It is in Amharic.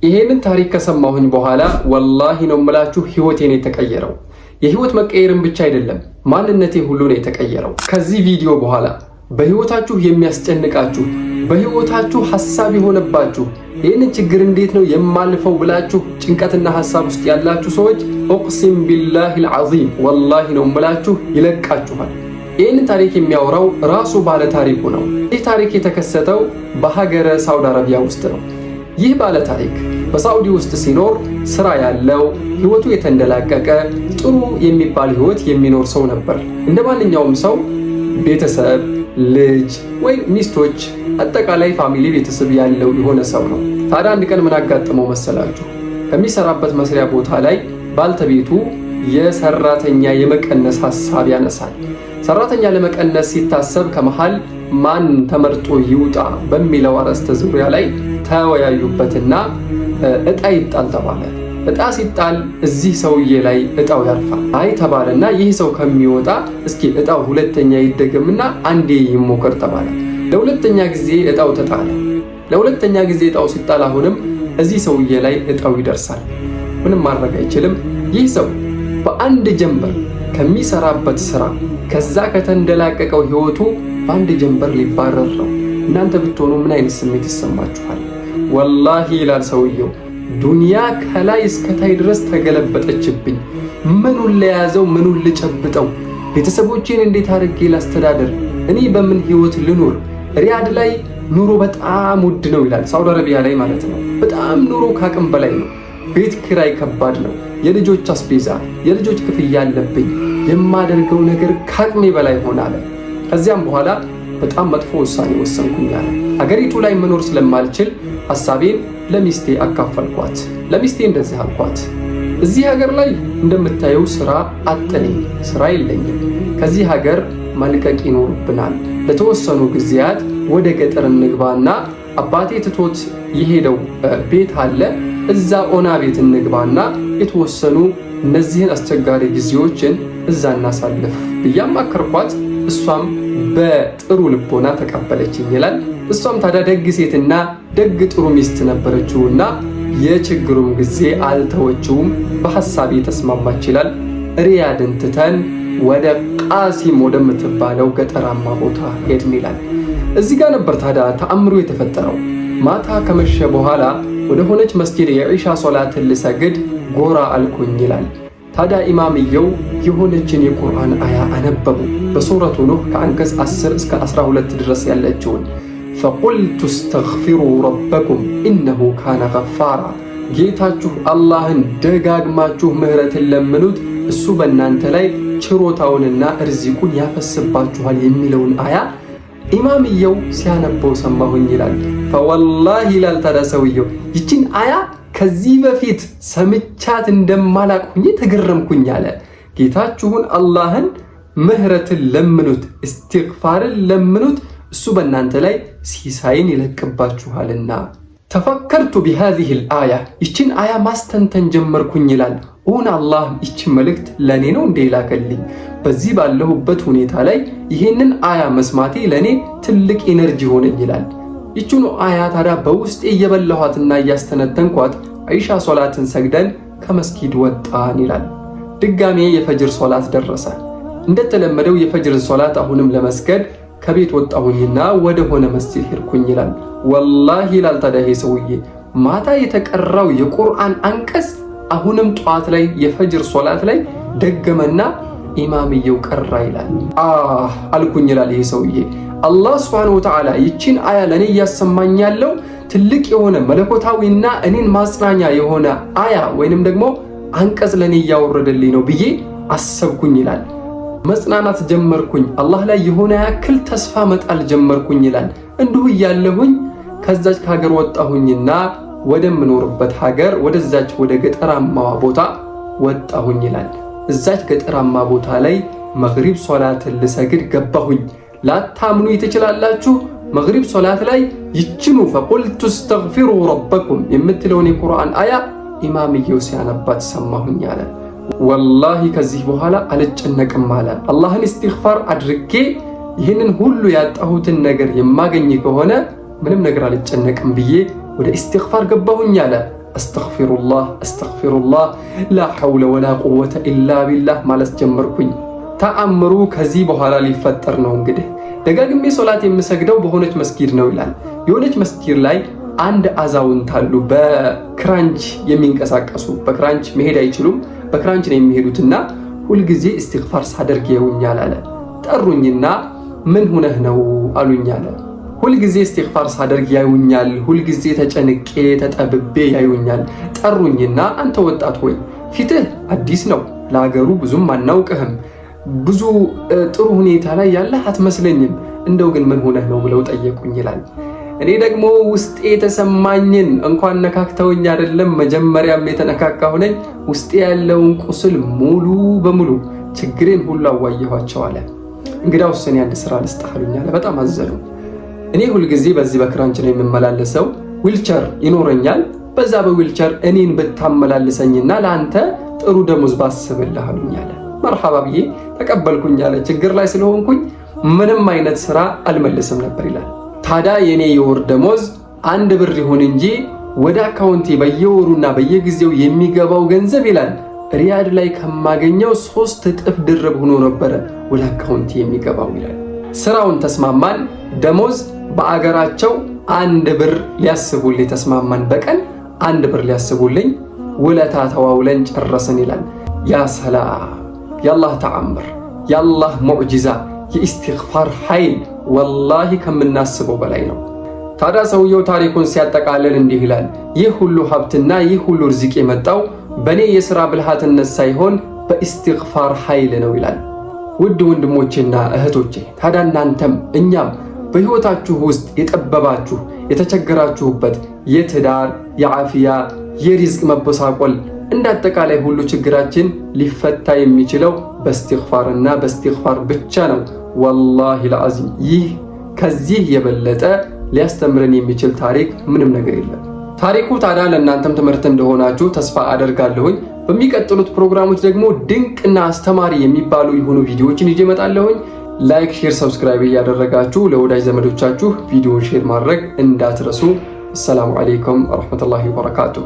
ይሄንን ታሪክ ከሰማሁኝ በኋላ ወላሂ ነው የምላችሁ ህይወቴን የተቀየረው። የህይወት መቀየርን ብቻ አይደለም ማንነቴ ሁሉ ነው የተቀየረው። ከዚህ ቪዲዮ በኋላ በህይወታችሁ የሚያስጨንቃችሁ፣ በህይወታችሁ ሐሳብ የሆነባችሁ፣ ይህንን ችግር እንዴት ነው የማልፈው ብላችሁ ጭንቀትና ሐሳብ ውስጥ ያላችሁ ሰዎች ኡቅሲም ቢላሂል ዐዚም ወላሂ ነው የምላችሁ ይለቃችኋል። ይህንን ታሪክ የሚያወራው ራሱ ባለ ታሪኩ ነው። ይህ ታሪክ የተከሰተው በሀገረ ሳውዲ አረቢያ ውስጥ ነው። ይህ ባለ ታሪክ በሳውዲ ውስጥ ሲኖር ስራ ያለው ህይወቱ የተንደላቀቀ ጥሩ የሚባል ህይወት የሚኖር ሰው ነበር። እንደ ማንኛውም ሰው ቤተሰብ፣ ልጅ ወይ ሚስቶች፣ አጠቃላይ ፋሚሊ ቤተሰብ ያለው የሆነ ሰው ነው። ታዲያ አንድ ቀን ምን አጋጠመው መሰላችሁ? ከሚሰራበት መስሪያ ቦታ ላይ ባልተቤቱ የሰራተኛ የመቀነስ ሐሳብ ያነሳል። ሰራተኛ ለመቀነስ ሲታሰብ ከመሃል ማን ተመርጦ ይውጣ በሚለው አርዕስተ ዙሪያ ላይ ተወያዩበትና እጣ ይጣል ተባለ። እጣ ሲጣል እዚህ ሰውዬ ላይ እጣው ያርፋል። አይ ተባለና ይህ ሰው ከሚወጣ እስኪ እጣው ሁለተኛ ይደገምና አንዴ ይሞከር ተባለ። ለሁለተኛ ጊዜ እጣው ተጣለ። ለሁለተኛ ጊዜ እጣው ሲጣል አሁንም እዚህ ሰውዬ ላይ እጣው ይደርሳል። ምንም ማድረግ አይችልም። ይህ ሰው በአንድ ጀንበር ከሚሰራበት ስራ ከዛ ከተንደላቀቀው ህይወቱ በአንድ ጀንበር ሊባረር ነው። እናንተ ብትሆኑ ምን አይነት ስሜት ይሰማችኋል? ወላሂ ይላል ሰውየው፣ ዱንያ ከላይ እስከታይ ድረስ ተገለበጠችብኝ። ምኑን ለያዘው? ምኑን ልጨብጠው? ቤተሰቦቼን እንዴት አድርጌ ላስተዳደር? እኔ በምን ህይወት ልኑር? ሪያድ ላይ ኑሮ በጣም ውድ ነው ይላል። ሳውዲ አረቢያ ላይ ማለት ነው። በጣም ኑሮ ካቅም በላይ ነው። ቤት ኪራይ ከባድ ነው። የልጆች አስቤዛ፣ የልጆች ክፍያ አለብኝ። የማደርገው ነገር ካቅሜ በላይ ሆናለ። ከዚያም በኋላ በጣም መጥፎ ውሳኔ ወሰንኩኝ አለ። አገሪቱ ላይ መኖር ስለማልችል ሐሳቤን ለሚስቴ አካፈልኳት። ለሚስቴ እንደዚህ አልኳት፣ እዚህ ሀገር ላይ እንደምታየው ስራ አጥነኝ፣ ስራ የለኝም። ከዚህ ሀገር መልቀቅ ይኖርብናል። ለተወሰኑ ጊዜያት ወደ ገጠር እንግባና አባቴ ትቶት የሄደው ቤት አለ፣ እዛ ኦና ቤት እንግባና የተወሰኑ እነዚህን አስቸጋሪ ጊዜዎችን እዛ እናሳልፍ ብያም አከርኳት። እሷም በጥሩ ልቦና ተቀበለችኝ ይላል። እሷም ታዲያ ደግ ሴትና ደግ ጥሩ ሚስት ነበረችውና የችግሩን ጊዜ አልተወችውም። በሐሳቤ ተስማማች ይላል። ሪያድን ትተን ወደ ቃሲም ወደምትባለው ገጠራማ ቦታ ሄድን ይላል። እዚህ ጋር ነበር ታዲያ ተአምሩ የተፈጠረው። ማታ ከመሸ በኋላ ወደ ሆነች መስጊድ የዒሻ ሶላትን ልሰግድ ጎራ አልኩኝ ይላል። ታዲያ ኢማምየው የሆነችን የቁርአን አያ አነበቡ። በሱረቱ ኑህ ከአንቀጽ 10 እስከ 12 ድረስ ያለችውን ፈቁልቱ እስተግፊሩ ረበኩም ኢነሁ ካነ ገፋራ፣ ጌታችሁ አላህን ደጋግማችሁ ምህረትን ለምኑት እሱ በእናንተ ላይ ችሮታውንና እርዚቁን ያፈስባችኋል የሚለውን አያ ኢማምየው ሲያነበው ሰማሁኝ ይላል። ፈወላሂ ይላል ታዲያ ሰውየው ይችን አያ ከዚህ በፊት ሰምቻት እንደማላቁኝ ተገረምኩኝ አለ። ጌታችሁን አላህን ምህረትን ለምኑት፣ እስትግፋርን ለምኑት እሱ በእናንተ ላይ ሲሳይን ይለቅባችኋልና። ተፈከርቱ ቢሃዚህ አያ፣ ይችን አያ ማስተንተን ጀመርኩኝ ይላል። ኡን አላህ ይችን መልእክት ለእኔ ነው እንዴ ላከልኝ? በዚህ ባለሁበት ሁኔታ ላይ ይህንን አያ መስማቴ ለእኔ ትልቅ ኢነርጂ ሆነኝ ይላል። ይችኑ አያ ታዲያ በውስጤ እየበላኋትና እያስተነተንኳት ዒሻ ሶላትን ሰግደን ከመስጊድ ወጣን ይላል። ድጋሜ የፈጅር ሶላት ደረሰ። እንደተለመደው የፈጅር ሶላት አሁንም ለመስገድ ከቤት ወጣሁኝና ወደ ሆነ መስጊድ ሄድኩኝ ይላል። ወላሂ ይላል ታዲያ ይሄ ሰውዬ ማታ የተቀራው የቁርአን አንቀጽ አሁንም ጧት ላይ የፈጅር ሶላት ላይ ደገመና ኢማምየው ቀራ ይላል። አልኩኝ ይላል ይሄ ሰውዬ አላህ ሱብሓነሁ ወተዓላ ይችን አያ ለኔ እያሰማኝ ያለው ትልቅ የሆነ መለኮታዊና እኔን ማጽናኛ የሆነ አያ ወይንም ደግሞ አንቀጽ ለኔ እያወረደልኝ ነው ብዬ አሰብኩኝ ይላል። መጽናናት ጀመርኩኝ። አላህ ላይ የሆነ ያክል ተስፋ መጣል ጀመርኩኝ ይላል። እንዲሁ እያለሁኝ ከዛች ከሀገር ወጣሁኝና ወደምኖርበት ሀገር ወደዛች ወደ ገጠራማዋ ቦታ ወጣሁኝ ይላል። እዛች ገጠራማ ቦታ ላይ መግሪብ ሶላትን ልሰግድ ገባሁኝ። ላታምኑ ትችላላችሁ። መግሪብ ሶላት ላይ ይችኑ ፈቁልቱ እስተግፊሩ ረበኩም የምትለውን የቁርአን አያ ኢማምየው ሲያነባት ሰማሁኝ አለ። ወላሂ ከዚህ በኋላ አልጨነቅም አለ። አላህን እስትግፋር አድርጌ ይህንን ሁሉ ያጣሁትን ነገር የማገኝ ከሆነ ምንም ነገር አልጨነቅም ብዬ ወደ እስትግፋር ገባሁኝ አለ። አስተግፊሩላህ ላ ሐውለ ወላ ቁወተ ኢላ ቢላህ ማለት ጀመርኩኝ። ተአምሩ ከዚህ በኋላ ሊፈጠር ነው። እንግዲህ ደጋግሜ ሶላት የምሰግደው በሆነች መስጊድ ነው ይላል። የሆነች መስጊድ ላይ አንድ አዛውንት አሉ፣ በክራንች የሚንቀሳቀሱ። በክራንች መሄድ አይችሉም፣ በክራንች ነው የሚሄዱትና ሁልጊዜ እስትግፋር ሳደርግ ያዩኛል አለ። ጠሩኝና ምን ሆነህ ነው አሉኝ አለ። ሁልጊዜ እስትግፋር ሳደርግ ያዩኛል፣ ሁልጊዜ ተጨንቄ ተጠብቤ ያዩኛል። ጠሩኝና አንተ ወጣት ሆይ ፊትህ አዲስ ነው፣ ለሀገሩ ብዙም አናውቅህም፣ ብዙ ጥሩ ሁኔታ ላይ ያለህ አትመስለኝም፣ እንደው ግን ምን ሆነህ ነው ብለው ጠየቁኝ ይላል። እኔ ደግሞ ውስጤ የተሰማኝን እንኳን ነካክተውኝ አይደለም መጀመሪያም የተነካካሁ ነኝ፣ ውስጤ ያለውን ቁስል ሙሉ በሙሉ ችግሬን ሁሉ አዋየኋቸው አለ። እንግዳውስ እኔ አንድ ስራ ልስጥህ አሉኝ አለ። በጣም አዘኑ። እኔ ሁልጊዜ በዚህ በክራንች ነው የምመላለሰው፣ ዊልቸር ይኖረኛል። በዛ በዊልቸር እኔን ብታመላልሰኝና ለአንተ ጥሩ ደሞዝ ባስብልህ አሉኝ አለ። መርሐባ ብዬ ተቀበልኩኝ አለ። ችግር ላይ ስለሆንኩኝ ምንም አይነት ስራ አልመልስም ነበር ይላል። ታዲያ የኔ የወር ደሞዝ 1 ብር ይሁን እንጂ ወደ አካውንቴ በየወሩና በየጊዜው የሚገባው ገንዘብ ይላል ሪያድ ላይ ከማገኘው 3 እጥፍ ድርብ ሆኖ ነበረ ወደ አካውንቴ የሚገባው ይላል። ስራውን ተስማማን። ደሞዝ በአገራቸው 1 ብር ሊያስቡልኝ ተስማማን። በቀን 1 ብር ሊያስቡልኝ ውለታ ተዋውለን ጨረሰን ይላል። ያ ሰላም! የአላህ ተአምር፣ የአላህ ሙዕጂዛ፣ የኢስቲግፋር ኃይል ወላሂ ከምናስበው በላይ ነው። ታዲያ ሰውየው ታሪኩን ሲያጠቃልል እንዲህ ይላል። ይህ ሁሉ ሀብትና ይህ ሁሉ ርዝቅ የመጣው በእኔ የሥራ ብልሃትነት ሳይሆን በኢስቲግፋር ኃይል ነው ይላል። ውድ ወንድሞቼና እህቶቼ ታዲያ እናንተም እኛም በሕይወታችሁ ውስጥ የጠበባችሁ የተቸገራችሁበት የትዳር፣ የዓፊያ፣ የሪዝቅ መበሳቆል እንዳጠቃላይ ሁሉ ችግራችን ሊፈታ የሚችለው በእስቲግፋርና በእስቲግፋር ብቻ ነው። ወላሂ ለአዚም ይህ ከዚህ የበለጠ ሊያስተምረን የሚችል ታሪክ ምንም ነገር የለም። ታሪኩ ታዲያ ለእናንተም ትምህርት እንደሆናችሁ ተስፋ አደርጋለሁኝ። በሚቀጥሉት ፕሮግራሞች ደግሞ ድንቅና አስተማሪ የሚባሉ የሆኑ ቪዲዮዎችን ይዤ እመጣለሁኝ። ላይክ፣ ሼር፣ ሰብስክራይብ እያደረጋችሁ ለወዳጅ ዘመዶቻችሁ ቪዲዮውን ሼር ማድረግ እንዳትረሱ። አሰላሙ አለይኩም ወራህመቱላሂ ወበረካቱሁ።